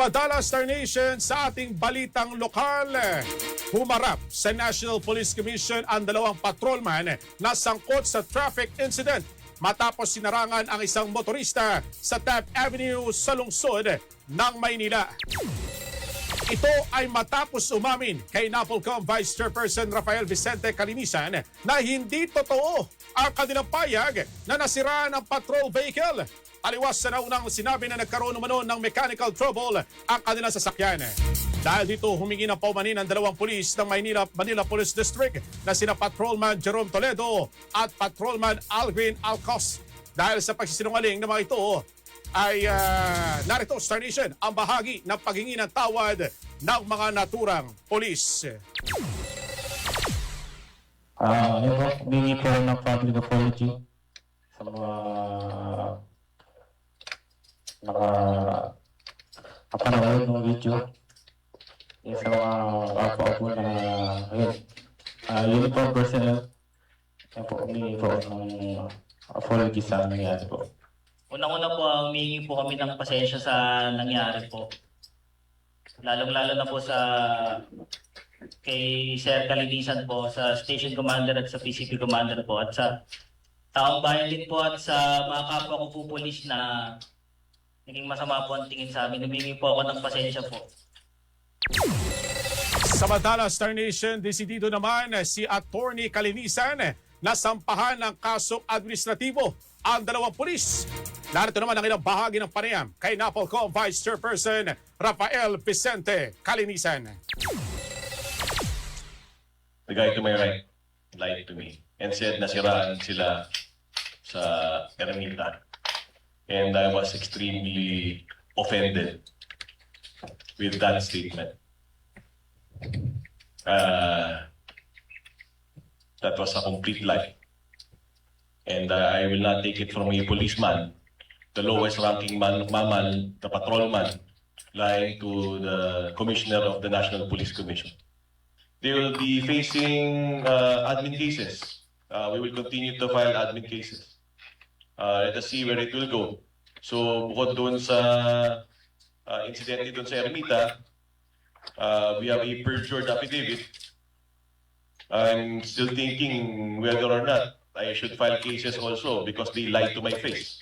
Padala Star Nation sa ating balitang lokal. Humarap sa National Police Commission ang dalawang patrolman na sangkot sa traffic incident matapos sinarangan ang isang motorista sa Taft Avenue sa lungsod ng Maynila. Ito ay matapos umamin kay NAPOLCOM Vice Chairperson Rafael Vicente Calinisan na hindi totoo ang kanilang payag na nasiraan ang patrol vehicle. Aliwas sa naunang sinabi na nagkaroon umano ng mechanical trouble ang kanilang sasakyan. Dahil dito, humingi ng paumanin ang dalawang pulis ng Manila Police District na sina Patrolman Jerome Toledo at Patrolman Alvin Alcos. Dahil sa pagsisinungaling ng mga ito, ay narito, Star Nation, ang bahagi ng paghingi ng tawad ng mga naturang pulis. Yun po, humingi po ng public apology sa mga nakapanood ng video. Yung sa mga kapo-apo na uniform personnel. Yan po, humingi po ng apology sa nangyari po. Unang-una po, humingi po kami ng pasensya sa nangyari po. Lalong-lalo na po sa kay Sir Calinisan po, sa Station Commander at sa PCP Commander po, at sa taong bayan din po at sa mga kapwa ko po pulis na naging masama po ang tingin sa amin. Humingi po ako ng pasensya po. Samantala, Star Nation, desidido naman si Attorney Calinisan na sampahan ng kasong administratibo ang dalawang pulis. Narito naman ang ilang bahagi ng panayam kay NAPOLCOM Vice Chairperson Rafael Vicente Calinisan. The guy to my right lied to me and said nasiraan sila sa Ermita. And I was extremely offended with that statement. That was a complete lie. And I will not take it from a policeman, the lowest ranking mamal, the patrolman, lying to the commissioner of the National Police Commission. They will be facing admin cases. We will continue to file admin cases. Let us see where it will go. So, bukod doon sa incident doon sa Ermita, we have a perjured affidavit. I'm still thinking whether or not I should file cases also because they lied to my face.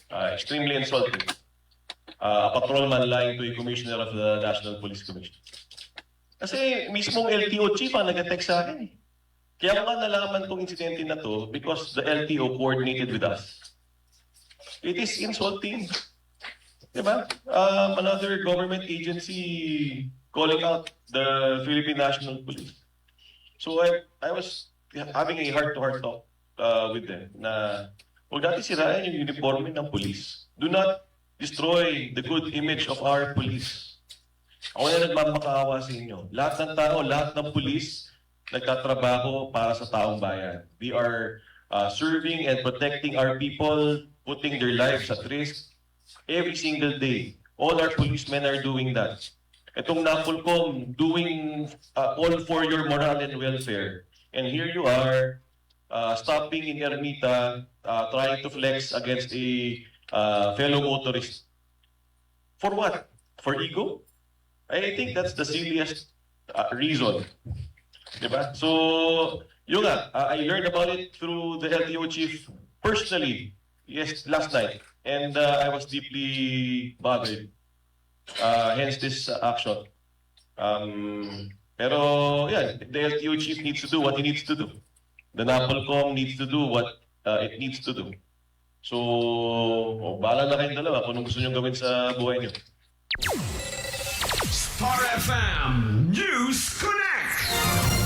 Extremely insulting. A patrolman lying to a commissioner of the National Police Commission. Kasi mismong LTO chief ang nag-text sa akin eh. Kaya ko nga nalaman tong insidente na to because the LTO coordinated with us. It is insulting. Diba? Another government agency calling out the Philippine National Police. So I was having a heart-to-heart talk with them na huwag natin sirain yung uniforme ng police. Do not destroy the good image of our police. Ako na nagmamakaawa sa inyo. Lahat ng tao, lahat ng police, nagtatrabaho para sa taong bayan. We are serving and protecting our people, putting their lives at risk every single day. All our policemen are doing that. Itong NAPOLCOM doing all for your morale and welfare. And here you are, stopping in Ermita, trying to flex against a fellow motorist. For what? For ego? I think that's the silliest reason. Diba? So, yun nga, I learned about it through the LTO chief personally, yes, last night. And I was deeply bothered. Hence this action. Pero, yeah, the LTO chief needs to do what he needs to do. The NAPOLCOM needs to do what it needs to do. So, bahala na kayong dalawa kung anong gusto nyo gawin sa buhay nyo. Star FM News Connect.